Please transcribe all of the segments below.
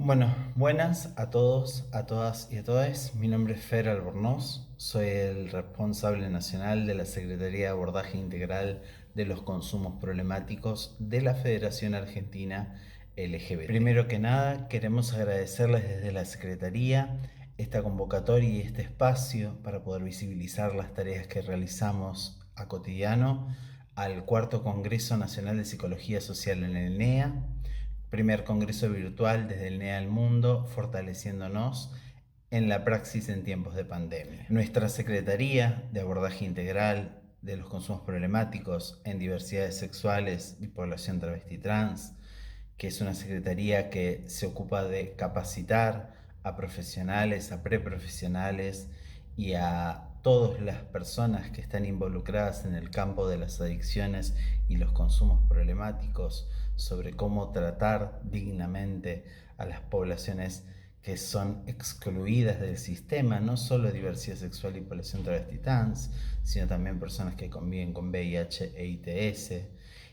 Bueno, buenas a todos, a todas y a todos. Mi nombre es Fer Albornoz, soy el responsable nacional de la Secretaría de Abordaje Integral de los Consumos Problemáticos de la Federación Argentina LGBT. Primero que nada, queremos agradecerles desde la Secretaría esta convocatoria y este espacio para poder visibilizar las tareas que realizamos a cotidiano al Cuarto Congreso Nacional de Psicología Social en el NEA, primer congreso virtual desde el NEA al mundo, fortaleciéndonos en la praxis en tiempos de pandemia. Nuestra Secretaría de Abordaje Integral de los Consumos Problemáticos en Diversidades Sexuales y Población Travesti Trans, que es una secretaría que se ocupa de capacitar a profesionales, a preprofesionales y a todas las personas que están involucradas en el campo de las adicciones y los consumos problemáticos sobre cómo tratar dignamente a las poblaciones que son excluidas del sistema, no solo diversidad sexual y población travesti trans, sino también personas que conviven con VIH e ITS,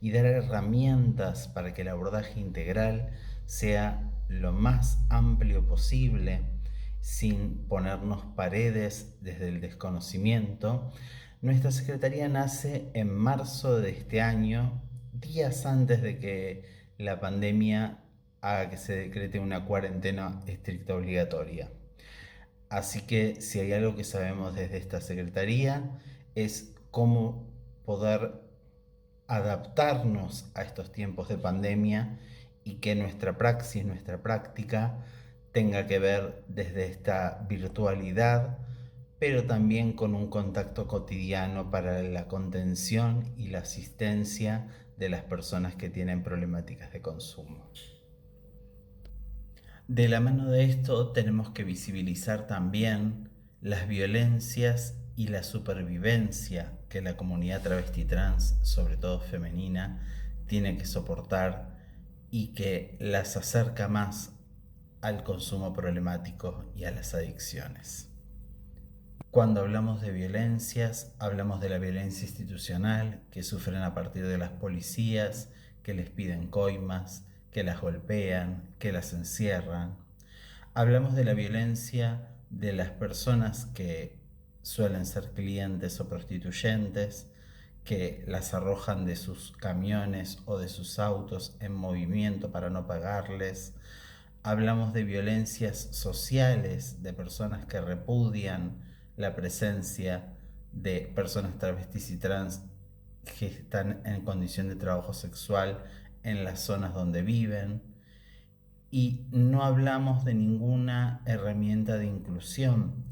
y dar herramientas para que el abordaje integral sea lo más amplio posible, sin ponernos paredes desde el desconocimiento. Nuestra Secretaría nace en marzo de este año, días antes de que la pandemia haga que se decrete una cuarentena estricta obligatoria. Así que si hay algo que sabemos desde esta Secretaría es cómo poder adaptarnos a estos tiempos de pandemia y que nuestra praxis, nuestra práctica tenga que ver desde esta virtualidad, pero también con un contacto cotidiano para la contención y la asistencia de las personas que tienen problemáticas de consumo. De la mano de esto tenemos que visibilizar también las violencias y la supervivencia que la comunidad travesti trans, sobre todo femenina, tiene que soportar y que las acerca más al consumo problemático y a las adicciones. Cuando hablamos de violencias, hablamos de la violencia institucional que sufren a partir de las policías, que les piden coimas, que las golpean, que las encierran. Hablamos de la violencia de las personas que suelen ser clientes o prostituyentes, que las arrojan de sus camiones o de sus autos en movimiento para no pagarles. Hablamos de violencias sociales, de personas que repudian la presencia de personas travestis y trans que están en condición de trabajo sexual en las zonas donde viven. Y no hablamos de ninguna herramienta de inclusión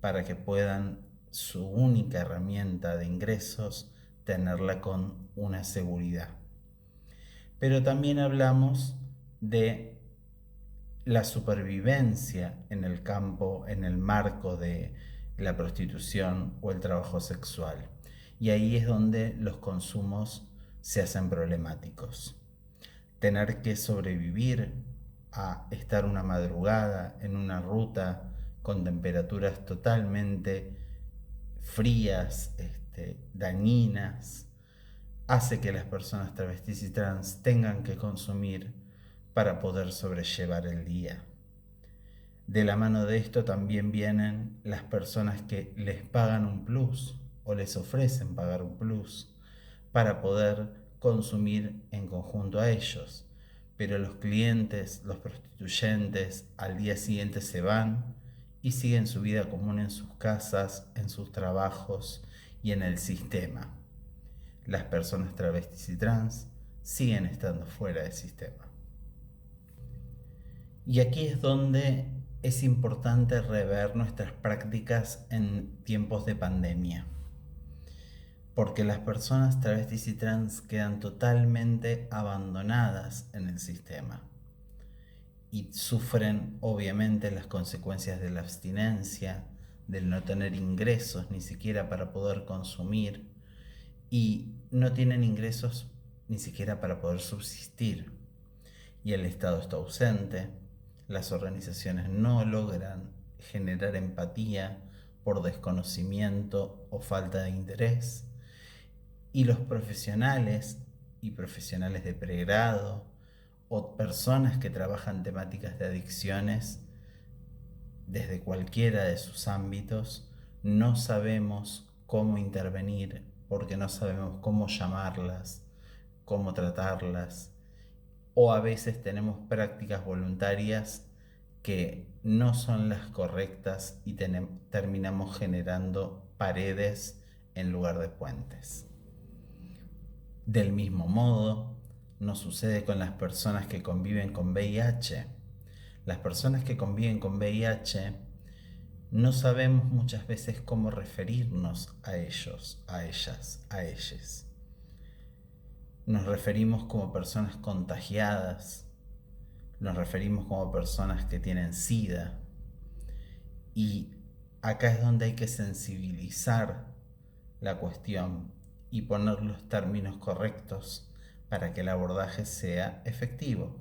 para que puedan su única herramienta de ingresos tenerla con una seguridad. Pero también hablamos de la supervivencia en el campo, en el marco de la prostitución o el trabajo sexual. Y ahí es donde los consumos se hacen problemáticos. Tener que sobrevivir a estar una madrugada en una ruta con temperaturas totalmente frías, dañinas, hace que las personas travestis y trans tengan que consumir para poder sobrellevar el día. De la mano de esto también vienen las personas que les pagan un plus o les ofrecen pagar un plus para poder consumir en conjunto a ellos. Pero los clientes, los prostituyentes, al día siguiente se van y siguen su vida común en sus casas, en sus trabajos y en el sistema. Las personas travestis y trans siguen estando fuera del sistema. Y aquí es donde es importante rever nuestras prácticas en tiempos de pandemia, porque las personas travestis y trans quedan totalmente abandonadas en el sistema y sufren obviamente las consecuencias de la abstinencia, del no tener ingresos ni siquiera para poder consumir, y no tienen ingresos ni siquiera para poder subsistir, y el Estado está ausente. Las organizaciones no logran generar empatía por desconocimiento o falta de interés. Y los profesionales y profesionales de pregrado o personas que trabajan temáticas de adicciones desde cualquiera de sus ámbitos, no sabemos cómo intervenir porque no sabemos cómo llamarlas, cómo tratarlas, o a veces tenemos prácticas voluntarias que no son las correctas y terminamos generando paredes en lugar de puentes. Del mismo modo, nos sucede con las personas que conviven con VIH. Las personas que conviven con VIH no sabemos muchas veces cómo referirnos a ellos, a ellas, a ellas. Nos referimos como personas contagiadas, nos referimos como personas que tienen SIDA, y acá es donde hay que sensibilizar la cuestión y poner los términos correctos para que el abordaje sea efectivo.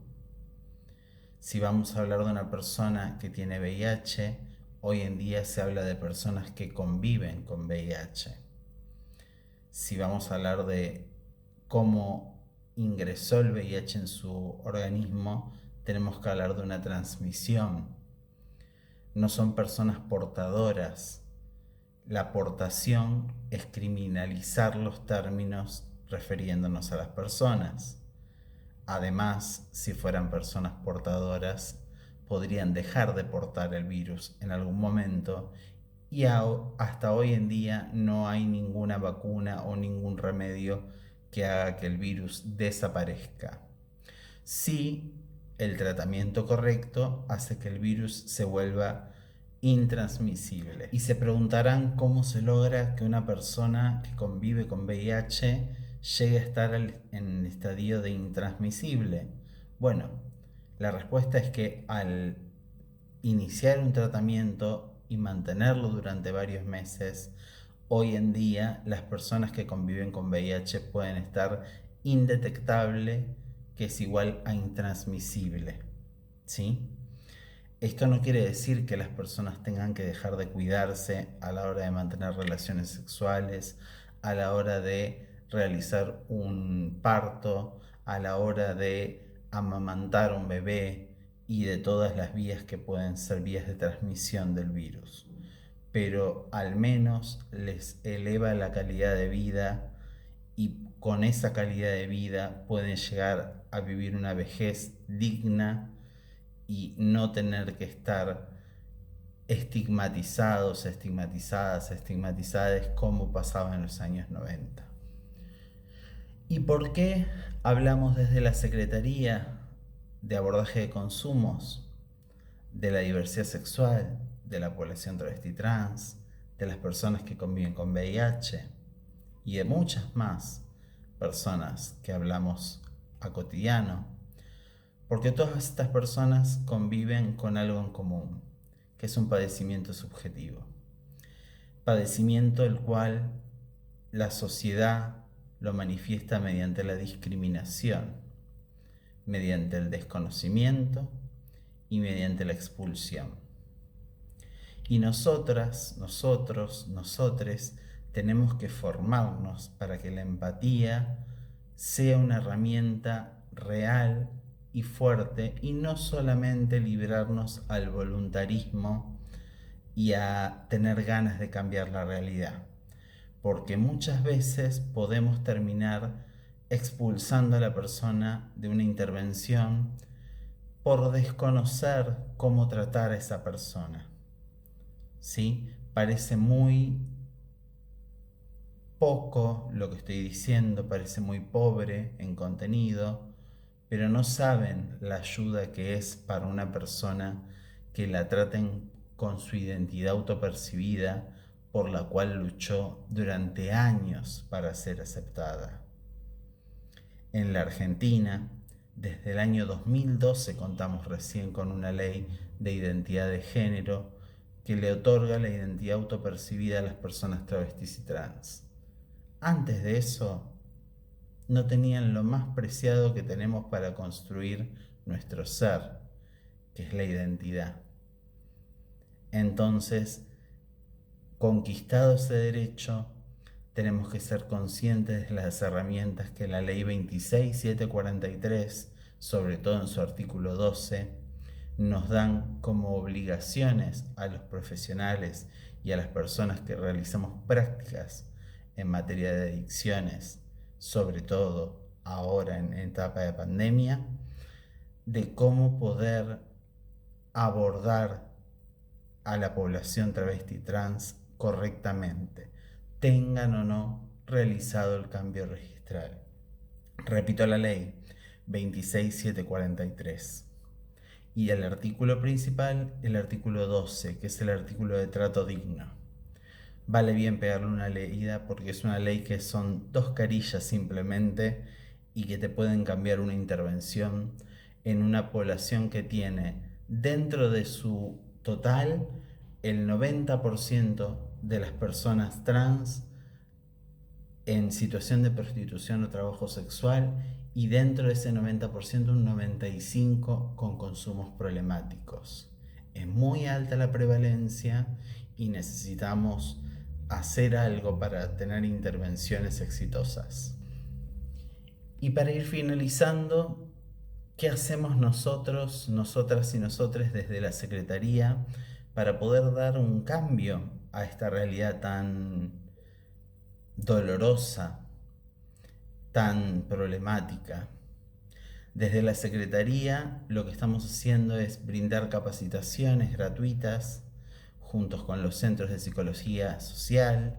Si vamos a hablar de una persona que tiene VIH, hoy en día se habla de personas que conviven con VIH. Si vamos a hablar de cómo ingresó el VIH en su organismo, tenemos que hablar de una transmisión. No son personas portadoras. La portación es criminalizar los términos refiriéndonos a las personas. Además, si fueran personas portadoras, podrían dejar de portar el virus en algún momento, y hasta hoy en día no hay ninguna vacuna o ningún remedio que haga que el virus desaparezca. Sí, el tratamiento correcto hace que el virus se vuelva intransmisible. Y se preguntarán cómo se logra que una persona que convive con VIH llegue a estar en el estadio de intransmisible. Bueno, la respuesta es que al iniciar un tratamiento y mantenerlo durante varios meses, hoy en día las personas que conviven con VIH pueden estar indetectable, que es igual a intransmisible, ¿sí? Esto no quiere decir que las personas tengan que dejar de cuidarse a la hora de mantener relaciones sexuales, a la hora de realizar un parto, a la hora de amamantar un bebé y de todas las vías que pueden ser vías de transmisión del virus. Pero al menos les eleva la calidad de vida, y con esa calidad de vida pueden llegar a vivir una vejez digna y no tener que estar estigmatizados, estigmatizadas como pasaba en los años 90. ¿Y por qué hablamos desde la Secretaría de Abordaje de Consumos, de la diversidad sexual, de la población travesti trans, de las personas que conviven con VIH y de muchas más personas que hablamos a cotidiano? Porque todas estas personas conviven con algo en común, que es un padecimiento subjetivo. Padecimiento el cual la sociedad lo manifiesta mediante la discriminación, mediante el desconocimiento y mediante la expulsión. Y nosotras, nosotros, nosotres, tenemos que formarnos para que la empatía sea una herramienta real y fuerte, y no solamente librarnos al voluntarismo y a tener ganas de cambiar la realidad, porque muchas veces podemos terminar expulsando a la persona de una intervención por desconocer cómo tratar a esa persona. ¿Sí? Parece muy poco lo que estoy diciendo, parece muy pobre en contenido, pero no saben la ayuda que es para una persona que la traten con su identidad autopercibida, por la cual luchó durante años para ser aceptada. En la Argentina, desde el año 2012 contamos recién con una ley de identidad de género que le otorga la identidad autopercibida a las personas travestis y trans. Antes de eso, no tenían lo más preciado que tenemos para construir nuestro ser, que es la identidad. Entonces, conquistado ese derecho, tenemos que ser conscientes de las herramientas que la ley 26743 sobre todo en su artículo 12, nos dan como obligaciones a los profesionales y a las personas que realizamos prácticas en materia de adicciones, sobre todo ahora en etapa de pandemia, de cómo poder abordar a la población travesti trans correctamente, tengan o no realizado el cambio registral. Repito la ley 26743. Y el artículo principal, el artículo 12, que es el artículo de trato digno. Vale bien pegarle una leída porque es una ley que son 2 carillas simplemente y que te pueden cambiar una intervención en una población que tiene dentro de su total el 90% de las personas trans en situación de prostitución o trabajo sexual, y dentro de ese 90% un 95% con consumos problemáticos. Es muy alta la prevalencia y necesitamos hacer algo para tener intervenciones exitosas. Y para ir finalizando, ¿qué hacemos nosotros, nosotras y nosotres desde la Secretaría para poder dar un cambio a esta realidad tan dolorosa, tan problemática? Desde la Secretaría lo que estamos haciendo es brindar capacitaciones gratuitas juntos con los centros de psicología social.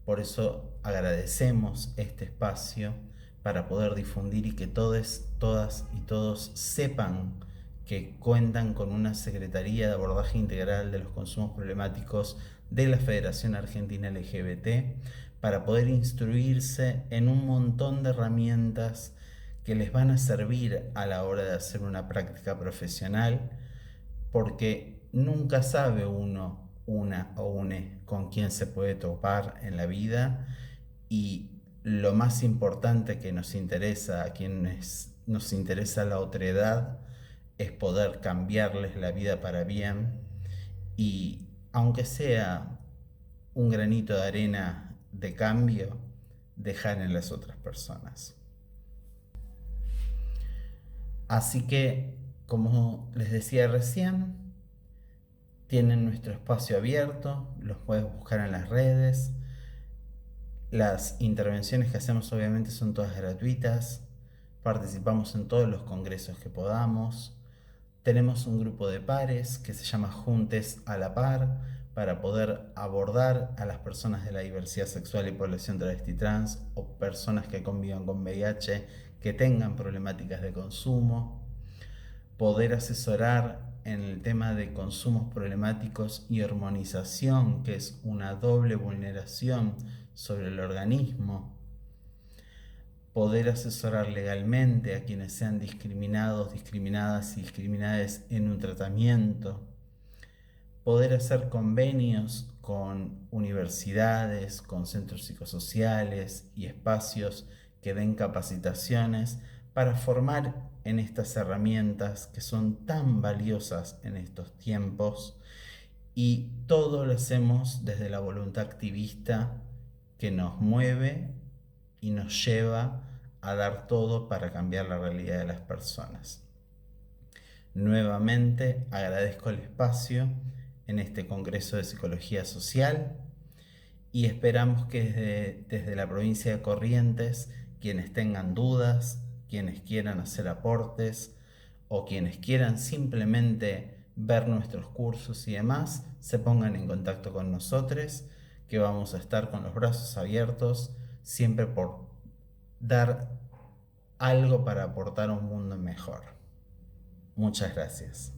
Por eso agradecemos este espacio para poder difundir y que todos, todas y todos sepan que cuentan con una Secretaría de Abordaje Integral de los Consumos Problemáticos de la Federación Argentina LGBT, para poder instruirse en un montón de herramientas que les van a servir a la hora de hacer una práctica profesional, porque nunca sabe uno, una o une con quién se puede topar en la vida, y lo más importante que nos interesa a quienes nos interesa la otredad es poder cambiarles la vida para bien, y aunque sea un granito de arena de cambio, dejar en las otras personas. Así que, como les decía recién, tienen nuestro espacio abierto, los puedes buscar en las redes. Las intervenciones que hacemos obviamente son todas gratuitas, participamos en todos los congresos que podamos. Tenemos un grupo de pares que se llama Juntes a la Par, para poder abordar a las personas de la diversidad sexual y población travesti trans o personas que convivan con VIH que tengan problemáticas de consumo. Poder asesorar en el tema de consumos problemáticos y hormonización, que es una doble vulneración sobre el organismo. Poder asesorar legalmente a quienes sean discriminados, discriminadas y discriminadas en un tratamiento. Poder hacer convenios con universidades, con centros psicosociales y espacios que den capacitaciones para formar en estas herramientas que son tan valiosas en estos tiempos, y todo lo hacemos desde la voluntad activista que nos mueve y nos lleva a dar todo para cambiar la realidad de las personas. Nuevamente agradezco el espacio en este Congreso de Psicología Social y esperamos que desde la provincia de Corrientes, quienes tengan dudas, quienes quieran hacer aportes o quienes quieran simplemente ver nuestros cursos y demás, se pongan en contacto con nosotros, que vamos a estar con los brazos abiertos, siempre por dar algo para aportar a un mundo mejor. Muchas gracias.